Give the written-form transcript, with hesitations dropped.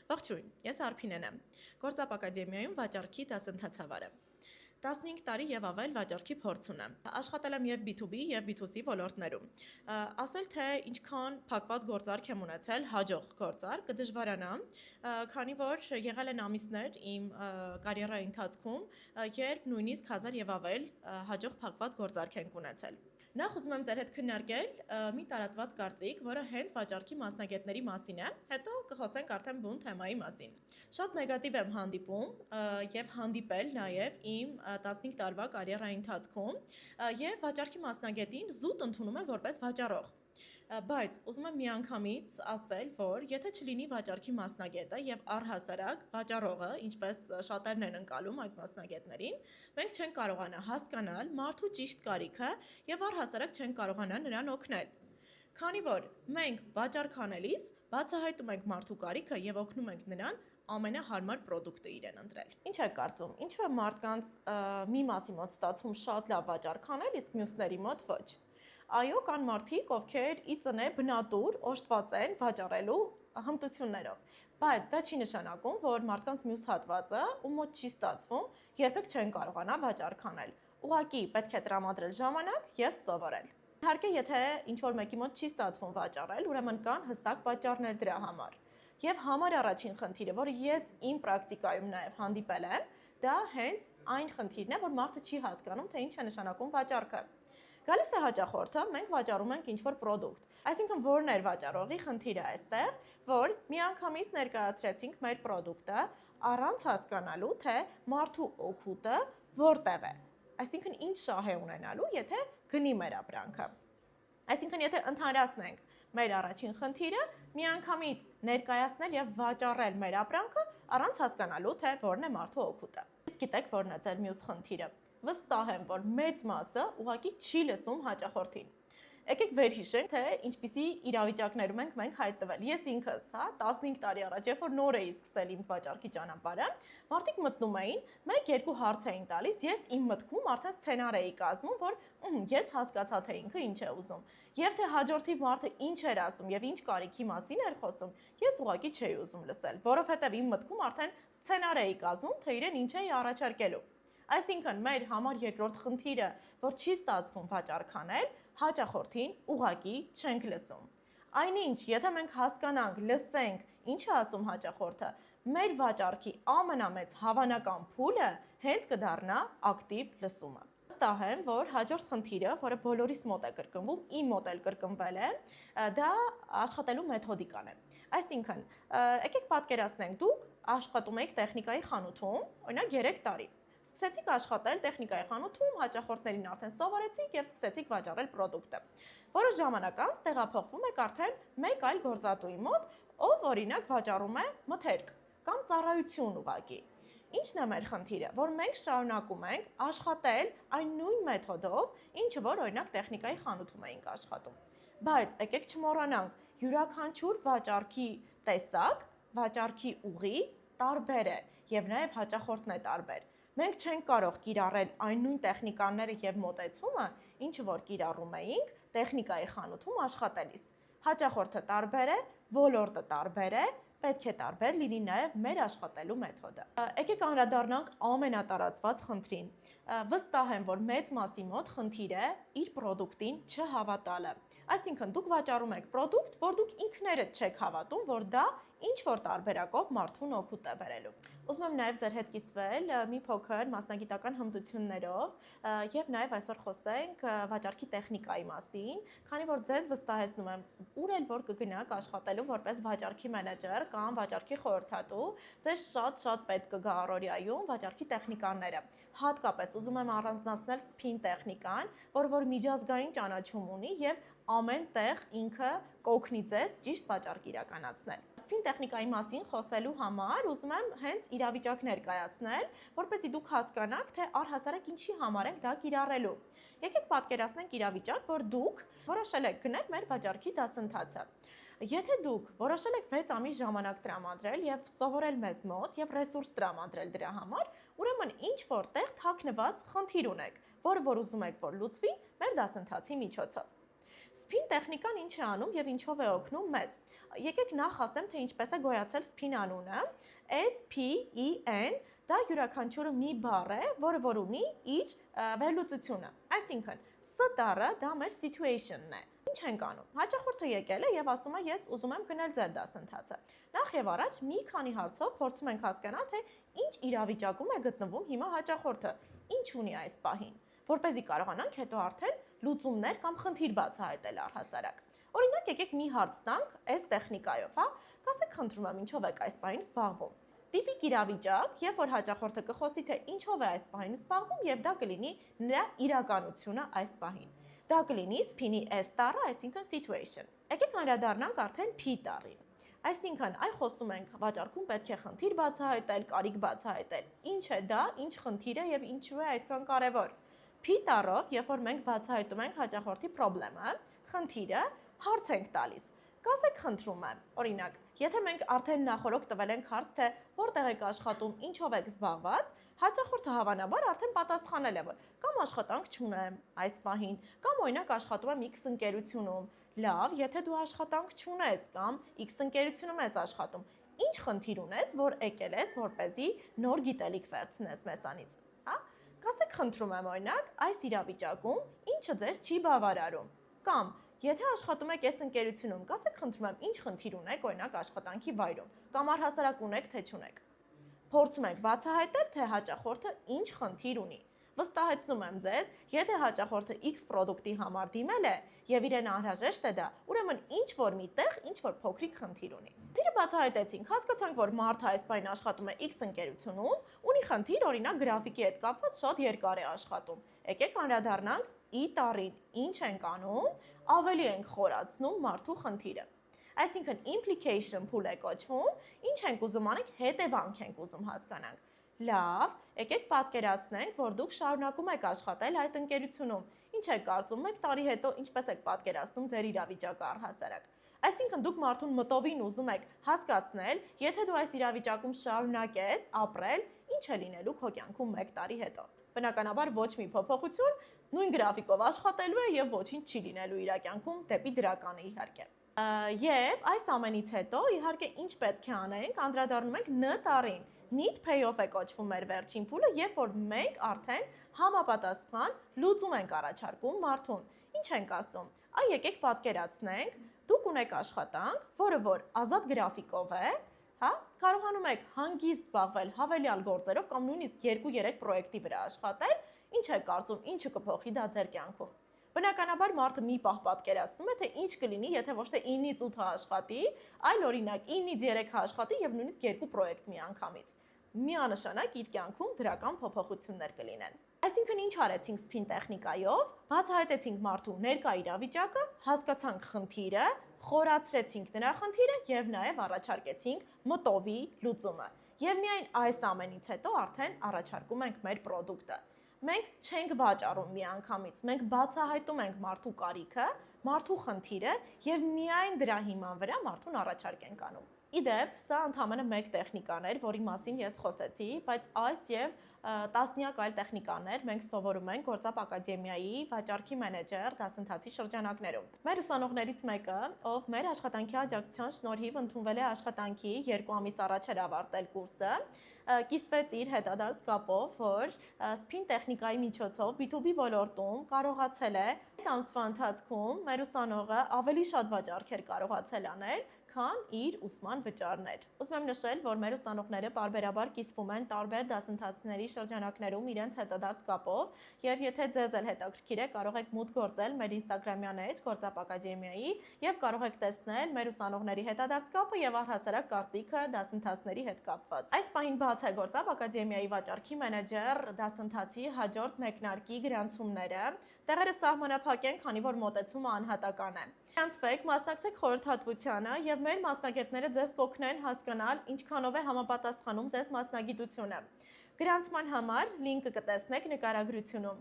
Ողջույն, ես Արփինեն եմ, Գործապ ակադեմիայում վաճառքի դասընթացավար եմ։ 15 տարի եւ ավել վաճառքի փորձ ունեմ։ Աշխատել եմ եւ B2B եւ B2C ոլորտներում։ Ասել թե ինչքան փակված գործարք եմ ունեցել, հաջող գործարք, կդժվարանամ, քանի որ եղել են ամիսներ իմ կարիերայի ընթացքում, երբ նույնիսկ 1000 եւ ավել հաջող փակված գործարք ենք ունեցել։ Նախ ուզում եմ ձեր հետ քննարկել մի տարածված կարծիք, որը հենց վաճառքի մասնագետների մասին է, հետո կխոսենք արդեն բուն թեմայի մասին։ Շատ նեգատիվ եմ հանդիպում եւ հանդիպել նաեւ իմ 15 տարվա կարիերայի ընթացքում եւ վաճառքի մասնագետին զուտ ընդունում եմ որպես վաճառող։ Բայց ուզում եմ միանգամից ասել, որ եթե չլինի վաճառքի մասնագետը եւ առհասարակ վաճառողը, ինչպես շատերն են ընկալում այդ մասնագետներին, մենք չենք կարողանա հասկանալ մարդու ճիշտ կարիքը եւ առհասարակ չենք կարողանա նրան օգնել։ Քանի որ մենք վաճառք անելիս բացահայտում ենք մարդու կարիքը եւ օգնում ենք նրան ամենահարմար պրոդուկտը իրեն ընտրել։ Ինչ եք կարծում, ինչու է մարդկանց մի մասի մոտ ստացվում շատ լավ վաճառք անել, իսկ մյուսների մոտ ոչ։ Այո, կան մարդիկ, ովքեր ի ծնե բնատուր օժտված են վաճառելու հմտություններով, բայց դա չի նշանակում, որ մարդկանց մյուս հատվածը ում մոտ չի ստացվում, երբեք չեն կարողանա վաճառք անել։ Ուղղակի պետք է տրամադրել ժամանակ եւ սովորել։ Իհարկե, եթե ինչ-որ մեկի մոտ չի ստացվում վաճառել, ուրեմն կան հստակ պատճառներ դրա համար։ Եվ համար առաջին խնդիրը, որը ես իմ պրակտիկայում նաև հանդիպել եմ, դա հենց այն խնդիրն է, որ մարդը չի հասկանում, թե ինչ է նշանակում վաճառքը։ Գալիս է հաճախորդը, մենք վաճառում ենք ինչ-որ պրոդուկտ։ Այսինքն որն էր վաճառողի խնդիրը այստեղ, որ միանգամից ներկայացրեցինք մեր պրոդուկտը առանց հասկանալու, թե մարդու օգուտը որտեղ է։ Այսինքն ինչ շահ է ունենալու, եթե գնի մեր ապրանքը։ Այսինքն եթե ընդհանրացնենք մեր առաջին խնդիրը, միանգամից ներկայացնել եւ վաճառել մեր ապրանքը առանց հասկանալու, թե որն է մարդու օգուտը։ Իսկ գիտեք որն է ձեր մյուս խնդիրը։ Վստահ եմ, որ մեծ մասը ուղղակի չի լսում հաճախորդին։ Եկեք վերհիշենք, թե ինչպիսի իրավիճակներում ենք մենք հայտնվել։ Ես ինքս, 15 տարի առաջ, երբ որ նոր էի սկսել իմ վաճառքի ճանապարհը, մարդիկ մտնում էին, 1-2 հարց էին տալիս, ես իմ մտքում արդեն սցենար էի կազմում, որ ես հասկացա, թե ինքը ինչ է ուզում։ Եվ թե հաջորդի մարդը ինչ էր ասում եւ ինչ կարիքի մասին էր խոսում, ես ուղղակի չէի ուզում լսել, որովհետեւ իմ մտքում արդեն սցենար էի կազմում, թե իրեն ինչ էի առաջարկելու։ Այսինքն մեր համար երկրորդ խնդիրը, որ չի ստացվում վաճառք անել, հաճախորդին ուղղակի չենք լսում։ Այնինչ, եթե մենք հասկանանք, լսենք, ինչ է ասում հաճախորդը, մեր վաճառքի ամենամեծ հավանական փուլը հենց կդառնա ակտիվ լսումը։ Վստահ եմ, որ հաջորդ խնդիրը, որը բոլորիս մոտ է կրկնվում, իմ մոտ էլ կրկնվել է, դա աշխատելու մեթոդիկան է։ Այսինքն, եկեք պատկերացնենք, դուք աշխատում եք տեխնիկայի խանութում, օրինակ 3 տարի։ Սկսեցիք աշխատել տեխնիկայի խանութում, հաճախորդներին արդեն սովորեցիք եւ սկսեցիք վաճառել պրոդուկտը։ Որոշ ժամանակ անց տեղափոխվում եք արդեն մեկ այլ գործատուի մոտ, ով օրինակ վաճառում է մթերք կամ ծառայություն ուղղակի։ Ինչն է մեր խնդիրը, որ մենք շարունակում ենք աշխատել այն նույն մեթոդով, ինչը որ օրինակ տեխնիկայի խանութում էինք աշխատում։ Բայց եկեք չմոռանանք, յուրաքանչյուր վաճառքի տեսակ, վաճառքի ուղի տարբեր է եւ նաեւ հաճախորդն է տարբեր։ Մենք չենք կարող կիրառել այն նույն տեխնիկաները եւ մոտեցումը, ինչը որ կիրառում էինք տեխնիկայի խանութում աշխատելիս։ Հաճախորդը տարբեր է, ոլորտը տարբեր է, պետք է տարբեր լինի նաև մեր աշխատելու մեթոդը։ Եկեք անդրադառնանք ամենատարածված խնդրին։ Վստահ եմ, որ մեծ մասի մոտ խնդիր է իր պրոդուկտին չհավատալը։ Այսինքն դուք վաճառում եք պրոդուկտ, որ դուք ինքներդ չեք հավատում, որ դա ինչ որ տարբերակով մարդուն օգուտ է բերելու։ Ուզում եմ նաև ձեր հետ կիսվել մի փոքր մասնագիտական հմտություններով եւ նաև այսօր խոսենք վաճառքի տեխնիկայի մասին, քանի որ ձեզ վստահեցնում եմ, ուր էլ որ կգնաք աշխատելու որպես վաճառքի մենեջեր կամ վաճառքի խորհրդատու, ձեզ շատ պետք կգա առօրյայում վաճառքի տեխնիկաները։ Հատկապես ուզում եմ առանձնացնել սփին տեխնիկան, որ միջազգային ճանաչում ունի եւ ամեն տեղ ինքը կօգնի ձեզ ճիշտ վաճառք իրականացնել։ Սփին տեխնիկայի մասին խոսելու համար ուզում եմ հենց իրավիճակներ կայացնել, որպեսզի դուք հասկանաք, թե առհասարակ ինչի համար եք դա կիրառելու։ Եկեք պատկերացնենք իրավիճակ, որ դուք որոշել եք գնել մեր վաճառքի դասընթացը։ Եթե դուք որոշել եք 6 ամիս ժամանակ տրամադրել եւ սովորել մեզ մոտ եւ ռեսուրս տրամադրել դրա համար, ուրեմն ինչ որտեղ թաքնված խնդիր ունեք, որ ուզում եք որ լուծվի մեր դասընթացի միջոցով։ Սփին տեխնիկան ինչ է անում եւ ինչով է օգնում մեզ։ Եկեք նախ ասեմ, թե ինչպես է գոյացել SPIN անունը։ SPIN դա յուրաքանչյուրը մի բառ է, որը որ ունի իր վերլուծությունը։ Այսինքն, S տառը դա մեր situation-ն է։ Ինչ ենք անում։ Հաճախորդը եկել է եւ ասում է, ես ուզում եմ գնել ձեր դասընթացը։ Նախ եւ առաջ մի քանի հարցով փորձում ենք հասկանալ, թե ինչ իրավիճակում է գտնվում հիմա հաճախորդը, ինչ ունի այս պահին, որպեսզի կարողանանք հետո արդեն լուծումներ կամ խնդիր բացահայտել առհասարակ։ Օրինակ, եկեք մի հարց տանք այս տեխնիկայով, հա։ Կասեք, խնդրում եմ, ինչով եք այս պահին զբաղվում։ Տիպիկ իրավիճակ, երբ որ հաճախորդը կխոսի, թե ինչով է այս պահին զբաղվում, եւ դա կլինի նրա իրականությունը այս պահին։ Դա կլինի SPIN-ի S տառը, այսինքն situation։ Եկեք անդրադառնանք արդեն P տառին։ Այսինքն, այ խոսում ենք վաճառքում պետք է խնդիր բացահայտել, կարիք բացահայտել։ Ինչ է դա, ինչ խնդիր է եւ ինչու է այդքան կարեւոր։ P տառով, երբ որ մենք բացահայտում ենք հաճախորդի խնդիրը, խնդիրը, հարց ենք տալիս։ Կասեք, խնդրում եմ, օրինակ, եթե մենք արդեն նախորդ տվել ենք հարց, թե որտեղ եք աշխատում, ինչով եք զբաղված, հաճախորդը հավանաբար արդեն պատասխանել է, որ կամ աշխատանք չունեմ այս պահին, կամ օրինակ աշխատում եմ X ընկերությունում։ Լավ, եթե դու աշխատանք չունես կամ X ընկերությունում ես աշխատում, ինչ խնդիր ունես, որ եկել ես, որպեսզի նոր գիտելիք վերցնես մեզանից, հա? Կասեք, խնդրում եմ, օրինակ, այս իրավիճակում ինչը ձեզ չի բավարարում, կամ եթե աշխատում եք այս ընկերությունում, կասեք, խնդրում եմ, ինչ խնդիր ունեք, օրինակ աշխատանքի վայրում, կամ առհասարակ ունեք, թե չունեք։ Փորձում ենք բացահայտել, թե հաճախորդը ինչ խնդիր ունի։ Վստահեցնում եմ ձեզ, եթե հաճախորդը X պրոդուկտի համար դիմել է եւ իրեն անհրաժեշտ է դա, ուրեմն ինչ որ միտեղ, ինչ որ փոքրիկ խնդիր ունի։ Դերը բացահայտեցինք, հասկացանք, որ մարդը այս պայն աշխատում է X ընկերությունում, ունի խնդիր, օրինակ գրաֆիկի հետ կապված շատ երկար է աշխատում։ Եկեք անդրադառնանք I տառին, ինչ ենք անում, ավելի ենք խորացնում մարդու խնդիրը։ Այսինքն implication pool է կոչվում, ինչ ենք ուզում անենք, հետևանք ենք ուզում հասկանանք։ Լավ, եկեք պատկերացնենք, որ դուք շարունակում եք աշխատել այդ ընկերությունում։ Ինչ եք կարծում, մեկ տարի հետո ինչպես եք պատկերացնում ձեր իրավիճակը առհասարակ։ Այսինքն դուք մարդուն մտովին ուզում եք հասկացնել, եթե դու այս իրավիճակում շարունակես ապրել, ինչ է լինելու քո կյանքում մեկ տարի հետո։ Բնականաբար ոչ մի փոփոխություն, նույն գրաֆիկով աշխատելու է եւ ոչինչ չի լինելու իր կյանքում դեպի դրականը իհարկե։ Եվ այս ամենից հետո իհարկե ինչ պետք է անենք, անդրադառնում ենք N տառին։ Need payoff է կոչվում մեր վերջին փուլը, երբ որ մենք արդեն համապատասխան լուծում ենք առաջարկում մարդուն։ Ինչ ենք ասում։ Այ եկեք պատկերացնենք, դուք ունեք աշխատանք, որը որ ազատ գրաֆիկով է, հա, կարողանում եք հանգիստ զբաղվել հավելյալ գործերով կամ նույնիսկ 2-3 պրոյեկտի վրա աշխատել, ինչ եք կարծում, ինչը կփոխի դա ձեր կյանքում։ Բնականաբար մարդը մի պահ պատկերացնում է, թե ինչ կլինի, եթե ոչ թե 9-ից 8 աշխատի, այլ օրինակ 9-ից 3 աշխատի եւ նույնիսկ 2 պրոյեկտ միանգամից։ Միանշանակ իր կյանքում դրական փոփոխություններ կլինեն։ Այսինքն ինչ արեցինք SPIN տեխնիկայով, բացահայտեցինք մարդու ներկա իրավիճակը, հասկացանք խնդիրը, խորացրեցինք նրա խնդիրը եւ նաեւ առաջարկեցինք մտովի լուծումը։ Եվ միայն այս ամենից հետո արդեն առաջարկում ենք մեր պրոդուկտը։ Մենք չենք վաճառում միանգամից, մենք բացահայտում ենք մարդու կարիքը, մարդու խնդիրը եւ միայն դրա հիման վրա մարդուն առաջարկ ենք անում։ Իդեպ, սա ընդհանրապես մեկ տեխնիկան էր, որի մասին ես խոսեցի, բայց այս եւ տասնյակ այլ տեխնիկաներ մենք սովորում ենք Գործապ ակադեմիայի վաճառքի մենեջեր դասընթացի շրջանակներում։ Մեր ուսանողներից մեկը, ով մեր աշխատանքի աջակցության շնորհիվ ընդունվել է աշխատանքի 2 ամիս առաջ էր ավարտել կուրսը, կիսվեց իր հետադարձ կապով, որ SPIN տեխնիկայի միջոցով B2B ոլորտում կարողացել է 1 ամսվա ընթացքում մեր ուսանողը ավելի շատ վաճառքեր կարողացել անել, քան իր ուսման վճարներ։ Ուզում եմ նշել, որ մեր ուսանողները պարբերաբար կիսվում են տարբեր դասընթացների շրջանակներում իրենց հետադարձ կապով, եւ եթե ձեզ էլ հետաքրքիր է, կարող եք մուտք գործել մեր Instagram-յան էջ Գործապ ակադեմիայի եւ կարող եք տեսնել մեր ուսանողների հետադարձ կապը եւ առհասարակ կարծիքը դասընթացների հետ կապված։ Այս պահին բաց է Գործապ ակադեմիայի վաճառքի մենեջեր դասընթացի հաջորդ մեկնարկի գրանցումները։ Տեղերը սահմանափակ են, քանի որ մոտեցումը անհատական է։ Գրանցվեք, մասնակցեք խորհրդատվությանը եւ մեր մասնագետները ձեզ կօգնեն հասկանալ ինչքանով է համապատասխանում ձեզ մասնագիտությունը։ Գրանցման համար լինկը կտեսնեք նկարագրությունում։